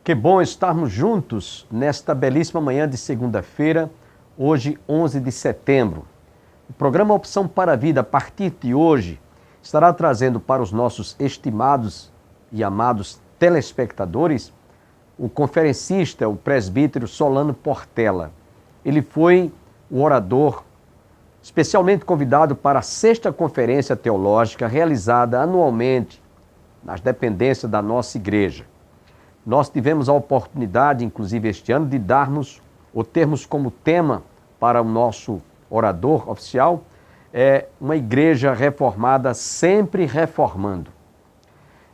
Que bom estarmos juntos nesta belíssima manhã de segunda-feira, hoje 11 de setembro. O programa Opção para a Vida, a partir de hoje, estará trazendo para os nossos estimados e amados telespectadores o conferencista, o presbítero Solano Portela. Ele foi o orador especialmente convidado para a 6ª Conferência Teológica realizada anualmente nas dependências da nossa igreja. Nós tivemos a oportunidade, inclusive este ano, de darmos ou termos como tema para o nosso orador oficial uma igreja reformada sempre reformando.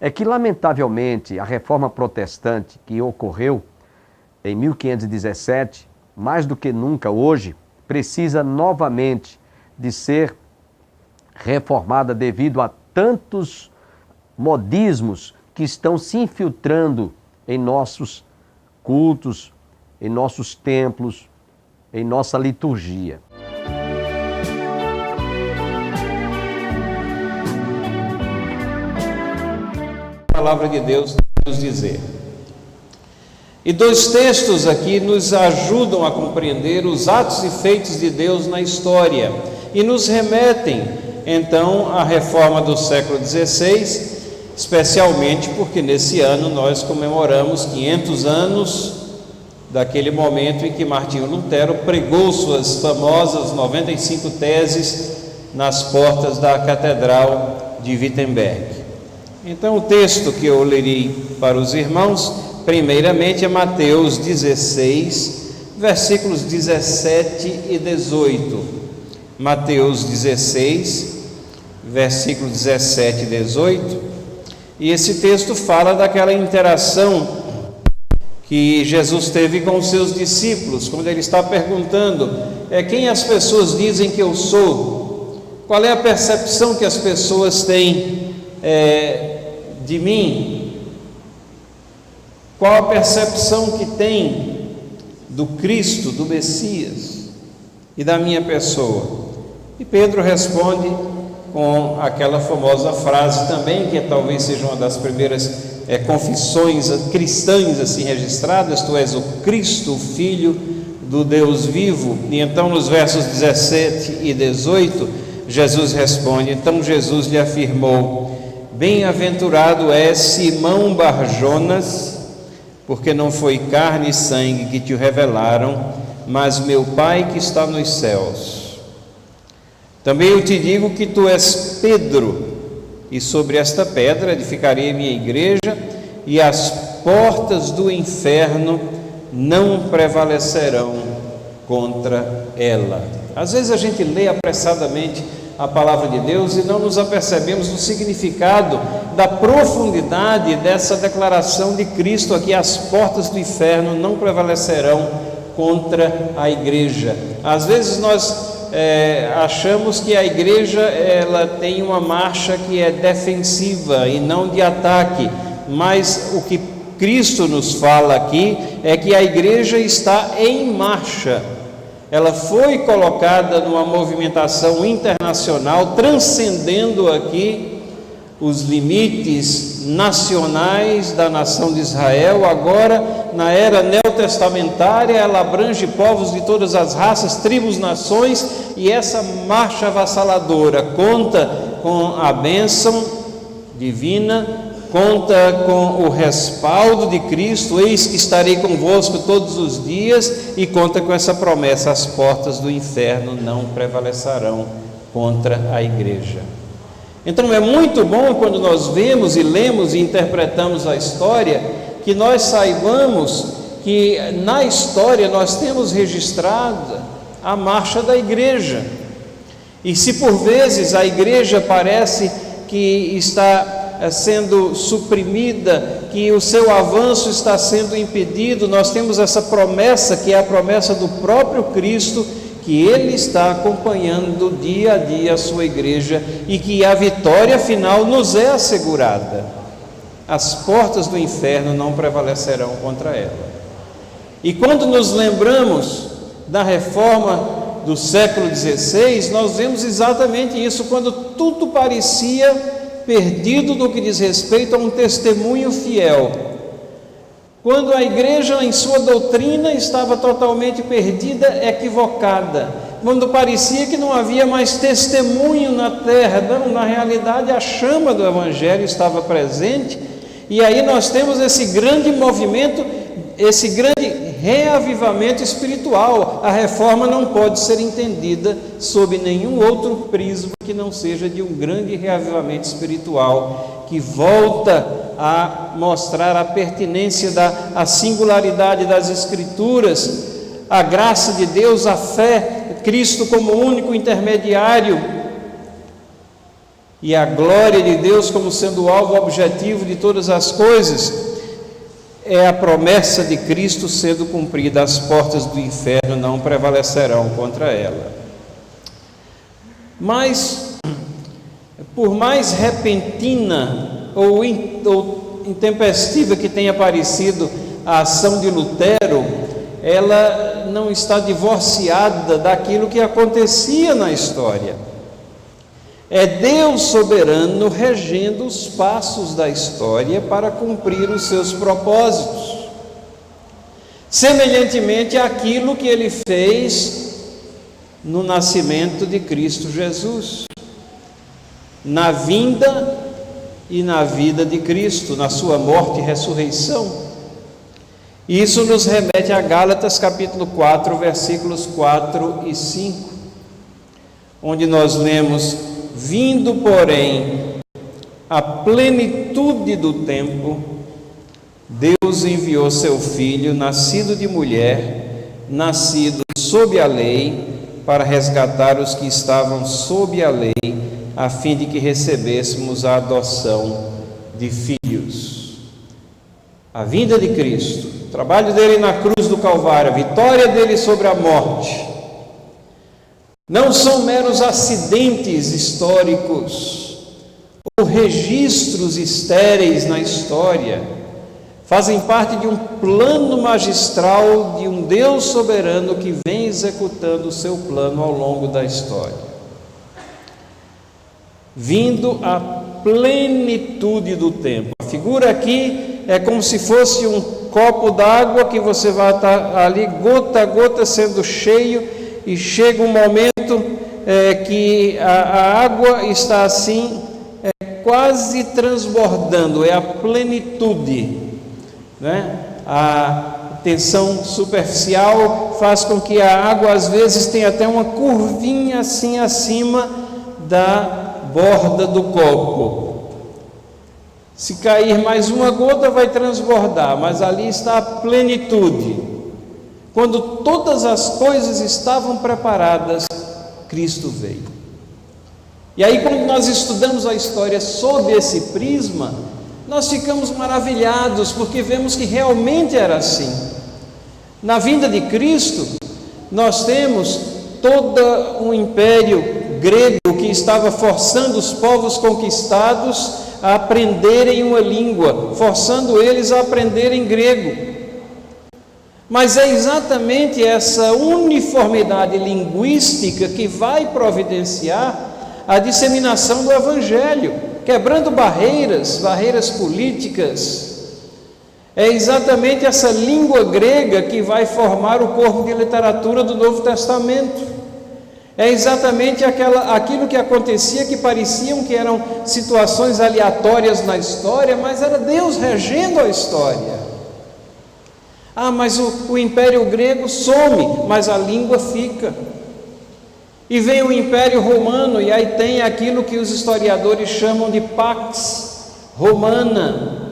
É que, lamentavelmente, a reforma protestante que ocorreu em 1517, mais do que nunca hoje, precisa novamente de ser reformada devido a tantos modismos que estão se infiltrando em nossos cultos, em nossos templos, em nossa liturgia. A palavra de Deus nos dizer. E dois textos aqui nos ajudam a compreender os atos e feitos de Deus na história e nos remetem, então, à reforma do século XVI, especialmente porque nesse ano nós comemoramos 500 anos daquele momento em que Martinho Lutero pregou suas famosas 95 teses nas portas da Catedral de Wittenberg. Então, o texto que eu lerei para os irmãos, primeiramente é Mateus 16, versículos 17 e 18. Mateus 16, versículos 17 e 18. E esse texto fala daquela interação que Jesus teve com os seus discípulos, quando ele está perguntando: quem as pessoas dizem que eu sou? Qual é a percepção que as pessoas têm de mim? Qual a percepção que tem do Cristo, do Messias e da minha pessoa? E Pedro responde com aquela famosa frase também, que talvez seja uma das primeiras confissões cristãs assim registradas: tu és o Cristo, o Filho do Deus vivo. E então nos versos 17 e 18, Jesus responde: então Jesus lhe afirmou: bem-aventurado és Simão Barjonas, porque não foi carne e sangue que te o revelaram, mas meu Pai que está nos céus. Também eu te digo que tu és Pedro, e sobre esta pedra edificarei a minha igreja, e as portas do inferno não prevalecerão contra ela. Às vezes a gente lê apressadamente a palavra de Deus e não nos apercebemos do significado, da profundidade dessa declaração de Cristo aqui: as portas do inferno não prevalecerão contra a igreja. Às vezes nós achamos que a igreja ela tem uma marcha que é defensiva e não de ataque, mas o que Cristo nos fala aqui é que a igreja está em marcha. Ela foi colocada numa movimentação internacional, transcendendo aqui os limites nacionais da nação de Israel. Agora, na era neotestamentária, ela abrange povos de todas as raças, tribos, nações, e essa marcha avassaladora conta com a bênção divina, conta com o respaldo de Cristo: eis que estarei convosco todos os dias, e conta com essa promessa: as portas do inferno não prevalecerão contra a igreja. Então é muito bom quando nós vemos e lemos e interpretamos a história, que nós saibamos que na história nós temos registrada a marcha da igreja. E se por vezes a igreja parece que está sendo suprimida, que o seu avanço está sendo impedido, nós temos essa promessa, que é a promessa do próprio Cristo, que Ele está acompanhando dia a dia a sua igreja e que a vitória final nos é assegurada. As portas do inferno não prevalecerão contra ela. E quando nos lembramos da reforma do século XVI, nós vemos exatamente isso, quando tudo parecia perdido no que diz respeito a um testemunho fiel. quando a igreja em sua doutrina estava totalmente perdida, equivocada, quando parecia que não havia mais testemunho na terra. Não, na realidade a chama do Evangelho estava presente, e aí nós temos esse grande movimento, esse grande reavivamento espiritual. A reforma não pode ser entendida sob nenhum outro prisma que não seja de um grande reavivamento espiritual, que volta a mostrar a pertinência a singularidade das Escrituras, a graça de Deus, a fé, Cristo como único intermediário, e a glória de Deus como sendo o alvo objetivo de todas as coisas. É a promessa de Cristo sendo cumprida: as portas do inferno não prevalecerão contra ela. Mas, por mais repentina ou intempestiva que tenha parecido a ação de Lutero, ela não está divorciada daquilo que acontecia na história. É Deus soberano regendo os passos da história para cumprir os seus propósitos, semelhantemente àquilo que Ele fez no nascimento de Cristo Jesus, na vinda e na vida de Cristo, na sua morte e ressurreição. Isso nos remete a Gálatas capítulo 4, versículos 4 e 5, onde nós lemos: vindo, porém, a plenitude do tempo, Deus enviou seu Filho, nascido de mulher, nascido sob a lei, para resgatar os que estavam sob a lei, a fim de que recebêssemos a adoção de filhos. A vinda de Cristo, o trabalho dele na cruz do Calvário, a vitória dele sobre a morte, não são meros acidentes históricos ou registros estéreis na história, fazem parte de um plano magistral de um Deus soberano que vem executando o seu plano ao longo da história. Vindo à plenitude do tempo. A figura aqui é como se fosse um copo d'água que você vai estar ali gota a gota sendo cheio, e chega um momento que a água está assim, quase transbordando, é a plenitude, né? A tensão superficial faz com que a água às vezes tenha até uma curvinha assim acima da borda do copo. Se cair mais uma gota vai transbordar, mas ali está a plenitude. Quando todas as coisas estavam preparadas, Cristo veio. E aí, quando nós estudamos a história sob esse prisma, nós ficamos maravilhados, porque vemos que realmente era assim. Na vinda de Cristo, nós temos todo um império grego que estava forçando os povos conquistados a aprenderem uma língua, forçando eles a aprenderem grego. Mas é exatamente essa uniformidade linguística que vai providenciar a disseminação do Evangelho, quebrando barreiras políticas. É exatamente essa língua grega que vai formar o corpo de literatura do Novo Testamento. É exatamente aquilo que acontecia, que pareciam que eram situações aleatórias na história, mas era Deus regendo a história. Mas o Império Grego some, mas a língua fica. E vem o Império Romano, e aí tem aquilo que os historiadores chamam de Pax Romana,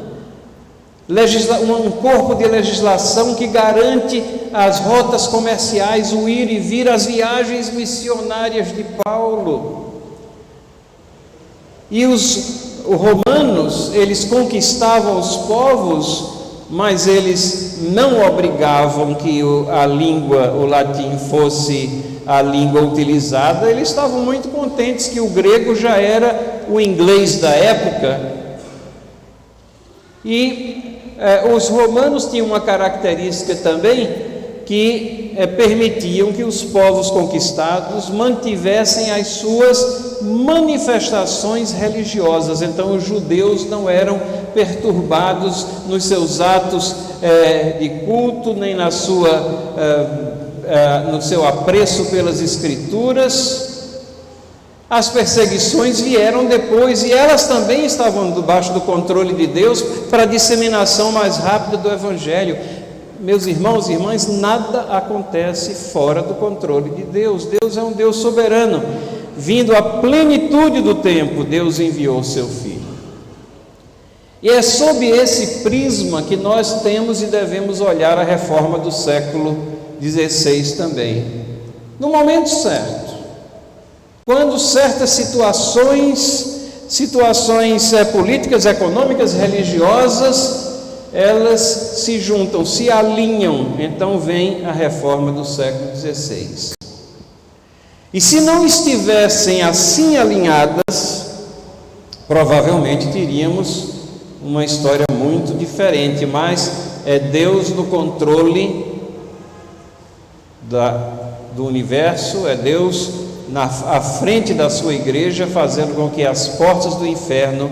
um corpo de legislação que garante as rotas comerciais, o ir e vir, as viagens missionárias de Paulo. E os romanos, eles conquistavam os povos, mas eles não obrigavam que a língua, o latim, fosse a língua utilizada. Eles estavam muito contentes que o grego já era o inglês da época. E os romanos tinham uma característica também, que permitiam que os povos conquistados mantivessem as suas manifestações religiosas. Então os judeus não eram perturbados nos seus atos de culto, nem no seu apreço pelas Escrituras. As perseguições vieram depois e elas também estavam debaixo do controle de Deus para a disseminação mais rápida do Evangelho. Meus irmãos e irmãs, nada acontece fora do controle de Deus. Deus é um Deus soberano. Vindo à plenitude do tempo, Deus enviou o seu Filho. E é sob esse prisma que nós temos e devemos olhar a reforma do século XVI também. No momento certo, quando certas situações políticas, econômicas, religiosas, elas se juntam, se alinham, então vem a reforma do século XVI. E se não estivessem assim alinhadas, provavelmente teríamos uma história muito diferente, mas é Deus no controle do universo, é Deus à frente da sua igreja, fazendo com que as portas do inferno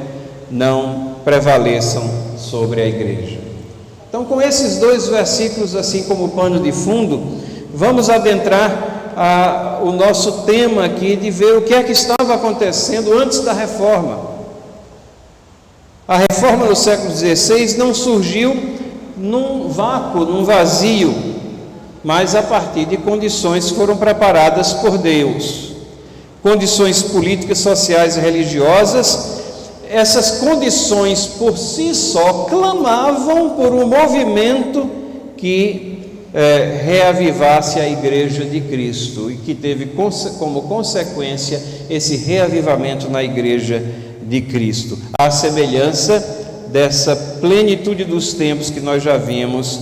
não prevaleçam sobre a igreja. Então, com esses dois versículos assim como pano de fundo, vamos adentrar o nosso tema aqui de ver o que é que estava acontecendo antes da reforma. A reforma do século XVI não surgiu num vácuo, num vazio, mas a partir de condições que foram preparadas por Deus. Condições políticas, sociais e religiosas. Essas condições por si só clamavam por um movimento que reavivasse a Igreja de Cristo e que teve como consequência esse reavivamento na Igreja de Cristo, à semelhança dessa plenitude dos tempos que nós já vimos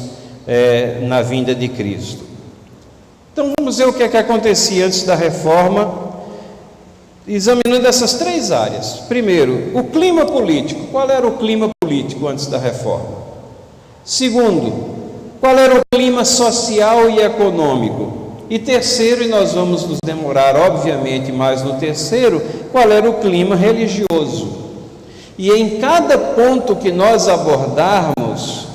na vinda de Cristo. Então vamos ver o que é que acontecia antes da reforma, examinando essas três áreas. Primeiro, o clima político. Qual era o clima político antes da reforma? Segundo, qual era o clima social e econômico? E terceiro, e nós vamos nos demorar obviamente mais no terceiro, qual era o clima religioso? E em cada ponto que nós abordarmos,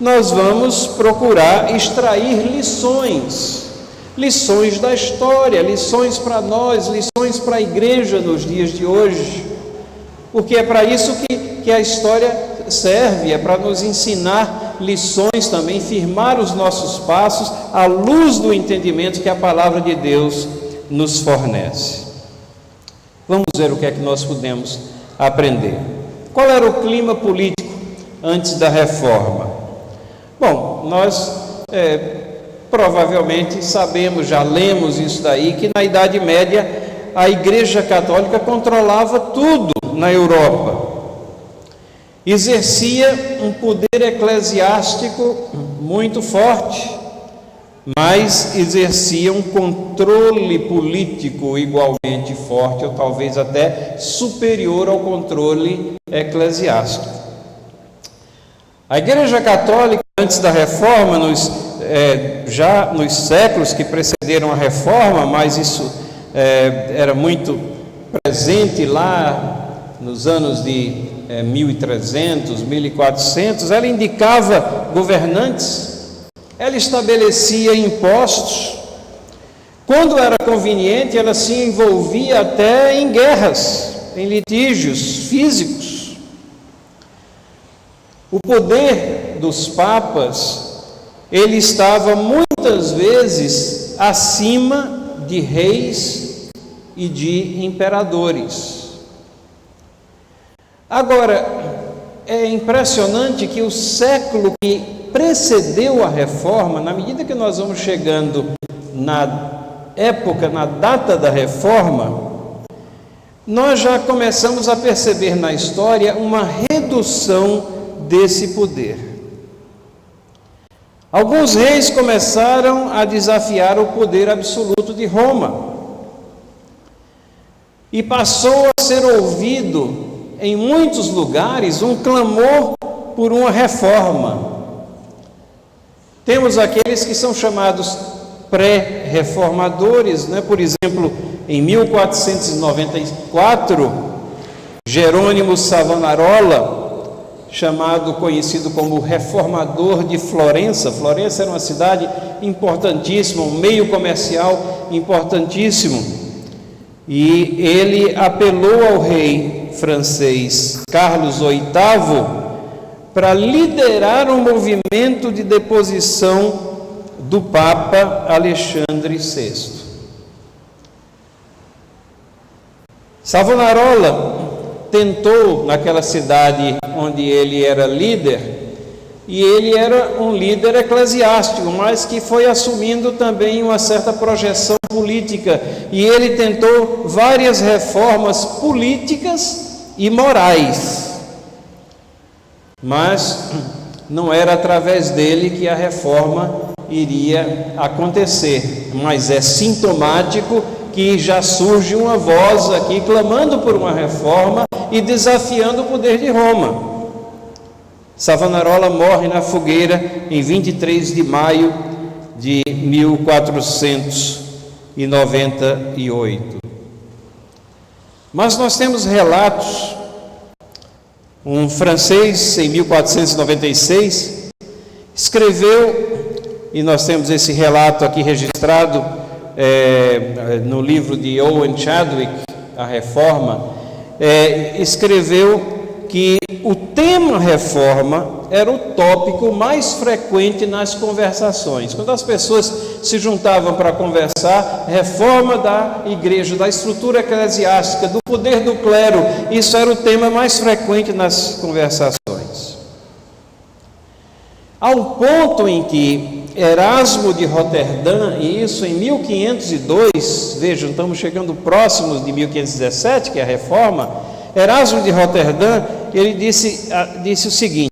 nós vamos procurar extrair lições da história, lições para nós, lições para a igreja nos dias de hoje, porque é para isso que a história serve, é para nos ensinar lições também, firmar os nossos passos à luz do entendimento que a palavra de Deus nos fornece. Vamos ver o que é que nós podemos aprender. Qual era o clima político antes da reforma? Bom, nós provavelmente sabemos, já lemos isso daí, que na Idade Média a Igreja Católica controlava tudo na Europa. Exercia um poder eclesiástico muito forte, mas exercia um controle político igualmente forte, ou talvez até superior ao controle eclesiástico. A Igreja Católica, antes da Reforma, já nos séculos que precederam a Reforma, mas isso era muito presente lá nos anos de 1300, 1400, ela indicava governantes, ela estabelecia impostos, quando era conveniente ela se envolvia até em guerras, em litígios físicos. O poder dos papas, ele estava muitas vezes acima de reis e de imperadores. Agora, é impressionante que o século que precedeu a reforma, na medida que nós vamos chegando na data da reforma, nós já começamos a perceber na história uma redução desse poder. Alguns reis começaram a desafiar o poder absoluto de Roma e passou a ser ouvido em muitos lugares um clamor por uma reforma. Temos aqueles que são chamados pré-reformadores, né? Por exemplo, em 1494, Jerônimo Savonarola, conhecido como reformador de Florença. Florença era uma cidade importantíssima, um meio comercial importantíssimo, e ele apelou ao rei francês Carlos VIII para liderar um movimento de deposição do Papa Alexandre VI. Savonarola tentou, naquela cidade onde ele era líder, e ele era um líder eclesiástico, mas que foi assumindo também uma certa projeção política, e ele tentou várias reformas políticas e morais, mas não era através dele que a reforma iria acontecer. Mas é sintomático que já surge uma voz aqui clamando por uma reforma e desafiando o poder de Roma. Savonarola morre na fogueira em 23 de maio de 1498. Mas nós temos relatos. Um francês, em 1496, escreveu, e nós temos esse relato aqui registrado no livro de Owen Chadwick, A Reforma, escreveu que o tema reforma era o tópico mais frequente nas conversações. Quando as pessoas se juntavam para conversar, reforma da igreja, da estrutura eclesiástica, do poder do clero, isso era o tema mais frequente nas conversações. Ao ponto em que Erasmo de Roterdã, e isso em 1502, vejam, estamos chegando próximos de 1517, que é a reforma. Erasmo de Roterdã, ele disse o seguinte: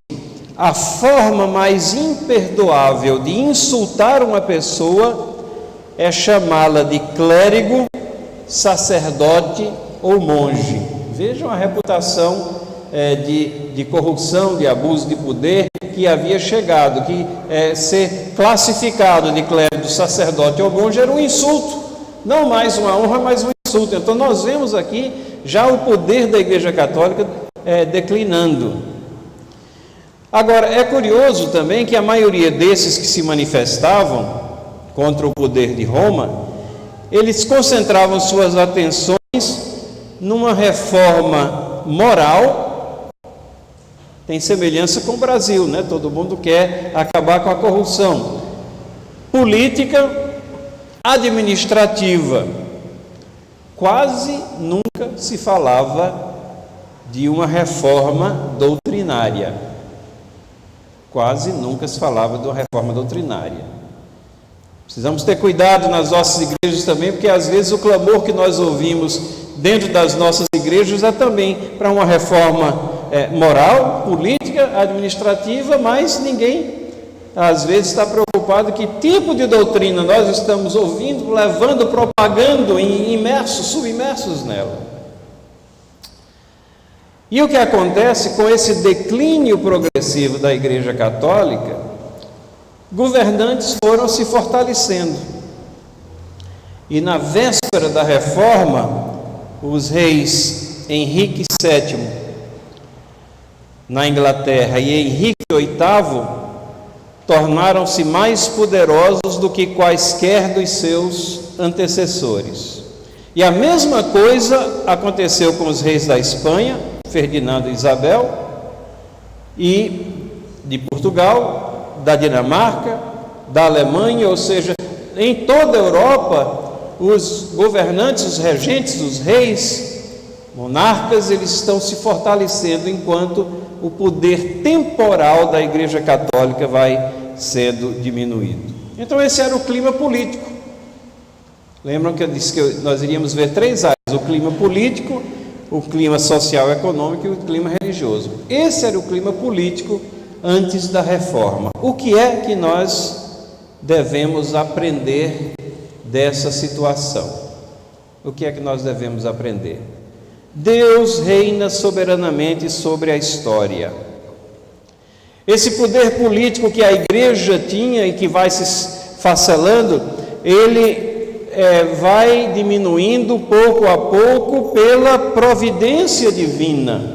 a forma mais imperdoável de insultar uma pessoa é chamá-la de clérigo, sacerdote ou monge. Vejam a reputação de corrupção, de abuso de poder que havia chegado, que ser classificado de clérigo, sacerdote ou monge era um insulto, não mais uma honra, mas um insulto. Então nós vemos aqui já o poder da Igreja Católica declinando. Agora, é curioso também que a maioria desses que se manifestavam contra o poder de Roma, eles concentravam suas atenções numa reforma moral. Tem semelhança com o Brasil, né? Todo mundo quer acabar com a corrupção. Política, administrativa. Quase nunca se falava de uma reforma doutrinária. Quase nunca se falava de uma reforma doutrinária. Precisamos ter cuidado nas nossas igrejas também, porque às vezes o clamor que nós ouvimos dentro das nossas igrejas é também para uma reforma moral, política, administrativa, mas ninguém às vezes está preocupado que tipo de doutrina nós estamos ouvindo, levando, propagando, submersos nela. E o que acontece com esse declínio progressivo da Igreja Católica? Governantes foram se fortalecendo. E na véspera da reforma, os reis Henrique VII na Inglaterra e Henrique VIII tornaram-se mais poderosos do que quaisquer dos seus antecessores. E a mesma coisa aconteceu com os reis da Espanha, Ferdinando e Isabel, e de Portugal, da Dinamarca, da Alemanha, ou seja, em toda a Europa, os governantes, os regentes, os reis, monarcas, eles estão se fortalecendo enquanto o poder temporal da Igreja Católica vai sendo diminuído. Então esse era o clima político. Lembram que eu disse que nós iríamos ver três áreas: o clima político, o clima social e econômico e o clima religioso. Esse era o clima político antes da reforma. O que é que nós devemos aprender dessa situação? O que é que nós devemos aprender? Deus reina soberanamente sobre a história. Esse poder político que a igreja tinha e que vai se facelando, ele vai diminuindo pouco a pouco pela providência divina.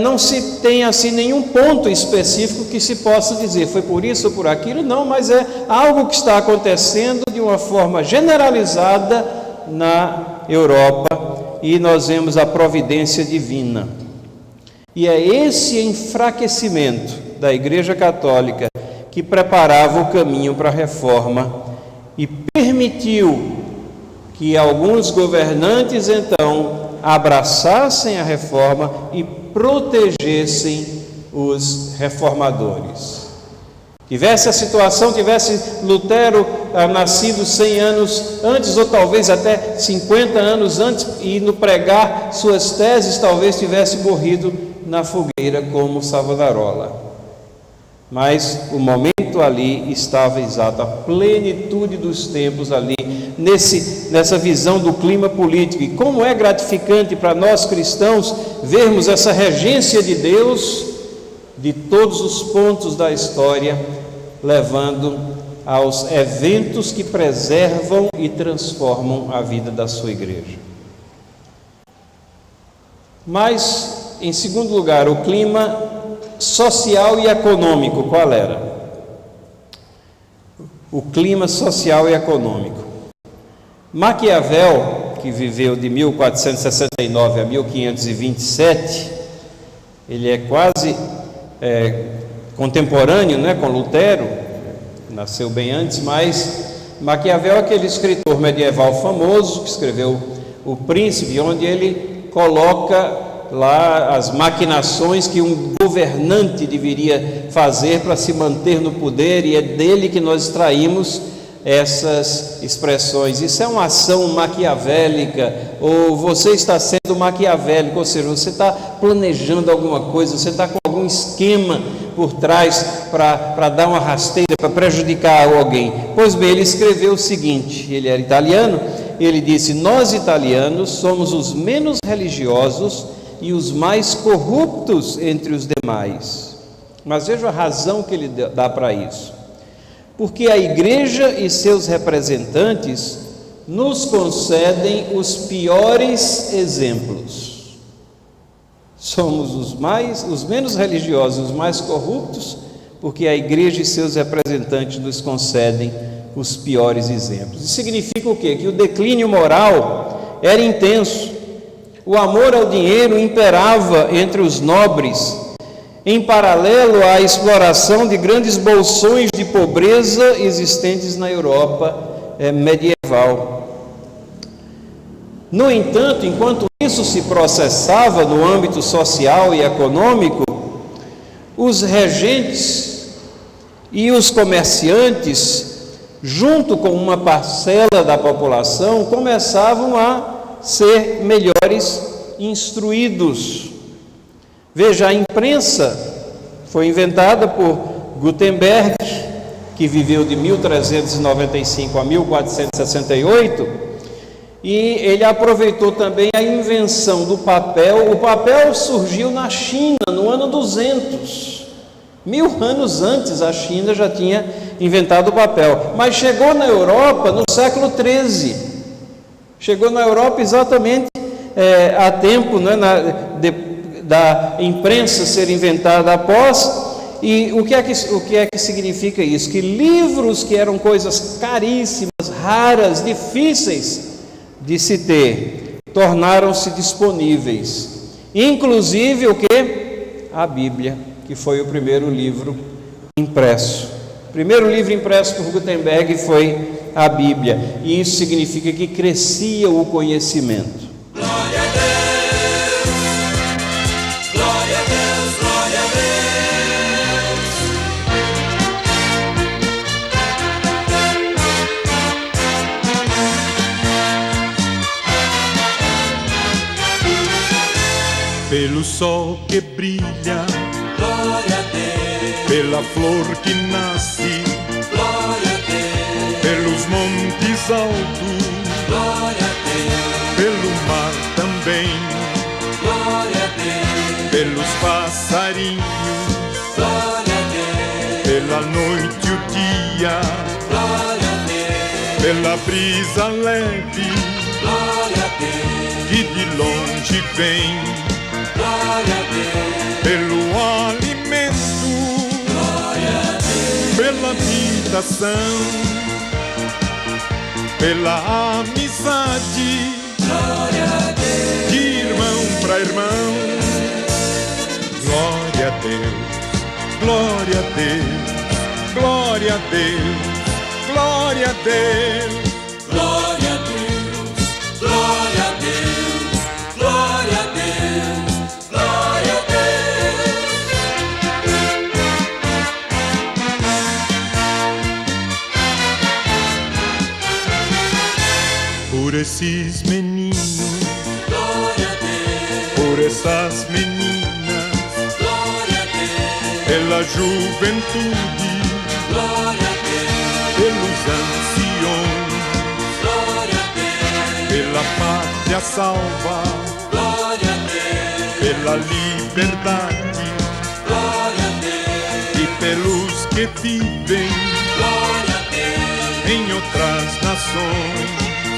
Não se tem assim nenhum ponto específico que se possa dizer, foi por isso ou por aquilo, não, mas é algo que está acontecendo de uma forma generalizada na Europa, e nós vemos a providência divina. E é esse enfraquecimento da Igreja Católica que preparava o caminho para a reforma e permitiu que alguns governantes então abraçassem a reforma e protegessem os reformadores. Tivesse a situação, tivesse Lutero nascido 100 anos antes, ou talvez até 50 anos antes, e no pregar suas teses, talvez tivesse morrido na fogueira como Savonarola. Mas o momento ali estava exato, a plenitude dos tempos ali, nessa visão do clima político. E como é gratificante para nós cristãos vermos essa regência de Deus de todos os pontos da história, levando aos eventos que preservam e transformam a vida da sua igreja. Mas, em segundo lugar, o clima social e econômico, qual era? O clima social e econômico. Maquiavel, que viveu de 1469 a 1527, ele é quase contemporâneo, né, com Lutero, nasceu bem antes, mas Maquiavel é aquele escritor medieval famoso que escreveu O Príncipe, onde ele coloca lá as maquinações que um governante deveria fazer para se manter no poder, e é dele que nós extraímos essas expressões. Isso é uma ação maquiavélica, ou você está sendo maquiavélico, ou seja, você está planejando alguma coisa, você está com algum esquema por trás para dar uma rasteira, para prejudicar alguém. Pois bem, ele escreveu o seguinte, ele era italiano, ele disse: nós italianos somos os menos religiosos e os mais corruptos entre os demais. Mas veja a razão que ele dá para isso. Porque a igreja e seus representantes nos concedem os piores exemplos. Somos os menos religiosos, os mais corruptos, porque a igreja e seus representantes nos concedem os piores exemplos. Isso significa o quê? Que o declínio moral era intenso. O amor ao dinheiro imperava entre os nobres, em paralelo à exploração de grandes bolsões de pobreza existentes na Europa medieval. No entanto, enquanto isso se processava no âmbito social e econômico, os regentes e os comerciantes, junto com uma parcela da população, começavam a ser melhores instruídos. Veja, a imprensa foi inventada por Gutenberg, que viveu de 1395 a 1468, e ele aproveitou também a invenção do papel. O papel surgiu na China no ano 200. 1000 anos antes a China já tinha inventado o papel, mas chegou na Europa no século 13. Chegou na Europa exatamente a tempo, né, da imprensa ser inventada após. E o que é que significa isso? Que livros que eram coisas caríssimas, raras, difíceis de se ter, tornaram-se disponíveis. Inclusive o que? A Bíblia, que foi o primeiro livro impresso. O primeiro livro impresso por Gutenberg foi a Bíblia, e isso significa que crescia o conhecimento. Glória a Deus, glória a Deus, glória a Deus. Pelo sol que brilha, glória a Deus, pela flor que nasce, glória a Deus, pelos montes altos, glória a Deus, pelo mar também, glória a Deus, pelos passarinhos, glória a Deus, pela noite e o dia, glória a Deus, pela brisa leve glória a Deus, que de longe vem, glória a Deus, pelo alimento, glória a Deus, pela habitação, pela amizade, glória a Deus, de irmão para irmão. Glória a Deus, glória a Deus, glória a Deus, glória a Deus. glória a Deus, glória a Deus, glória a Deus, glória a Deus. Por esses meninos, Glória a Deus, por essas meninas, glória a Deus, pela juventude, glória a Deus, pelos anciões, glória a Deus, pela pátria salva, glória a Deus, pela liberdade glória a Deus, e pelos que vivem glória a Deus, em outras nações,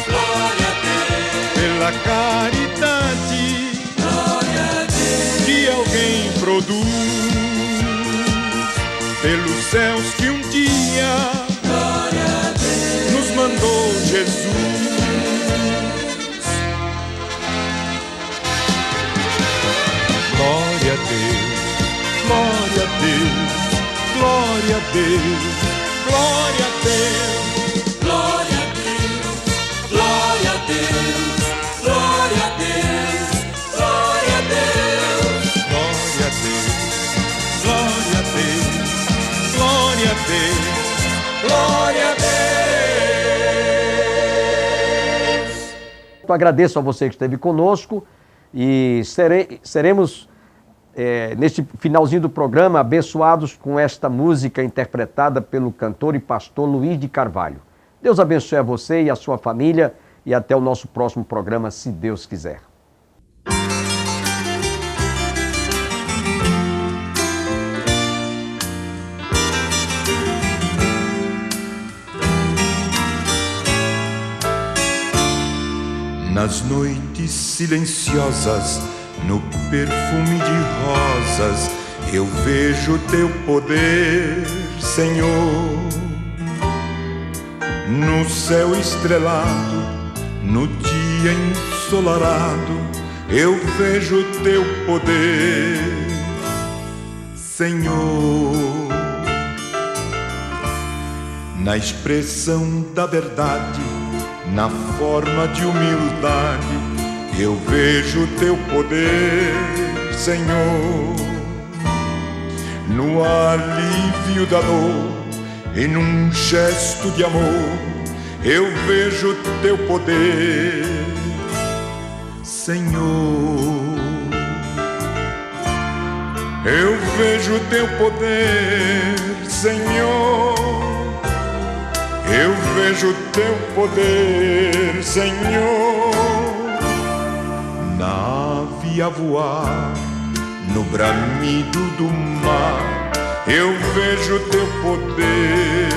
glória a Deus, pela caridade glória a Deus, que alguém produz, pelos céus que um dia glória a Deus, nos mandou Jesus. Glória a Deus, glória a Deus, glória a Deus, glória a Deus. glória a Deus, glória a Deus, glória a Deus, glória a Deus, Glória a Deus, glória a Deus, glória a Deus, glória a Deus. Eu agradeço a você que esteve conosco e seremos, neste finalzinho do programa, abençoados com esta música interpretada pelo cantor e pastor Luiz de Carvalho. Deus abençoe a você e a sua família e até o nosso próximo programa, se Deus quiser. Nas noites silenciosas, no perfume de rosas, eu vejo teu poder, Senhor. No céu estrelado, no dia ensolarado, eu vejo teu poder, Senhor. Na expressão da verdade, na forma de humildade, eu vejo teu poder, Senhor. No alívio da dor e num gesto de amor, eu vejo teu poder, Senhor. Eu vejo teu poder, Senhor. Eu vejo teu poder, Senhor. Na ave a voar, no bramido do mar, eu vejo teu poder,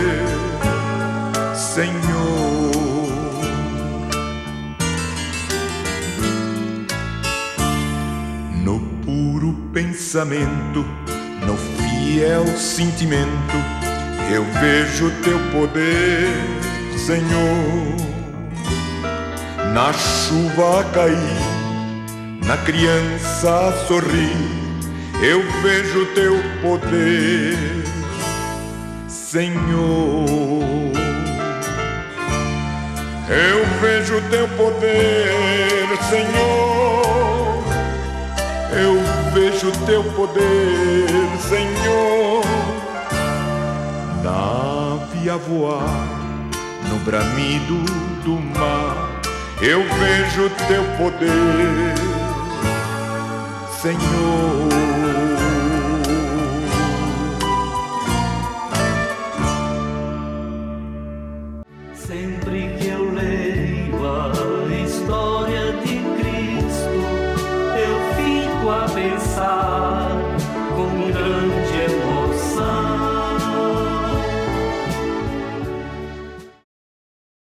Senhor. No puro pensamento, no fiel sentimento, eu vejo teu poder, Senhor. Na chuva a cair, na criança a sorrir, eu vejo teu poder, Senhor. Eu vejo teu poder, Senhor. Eu vejo teu poder, Senhor. Na ave a voar, no bramido do mar, eu vejo teu poder, Senhor.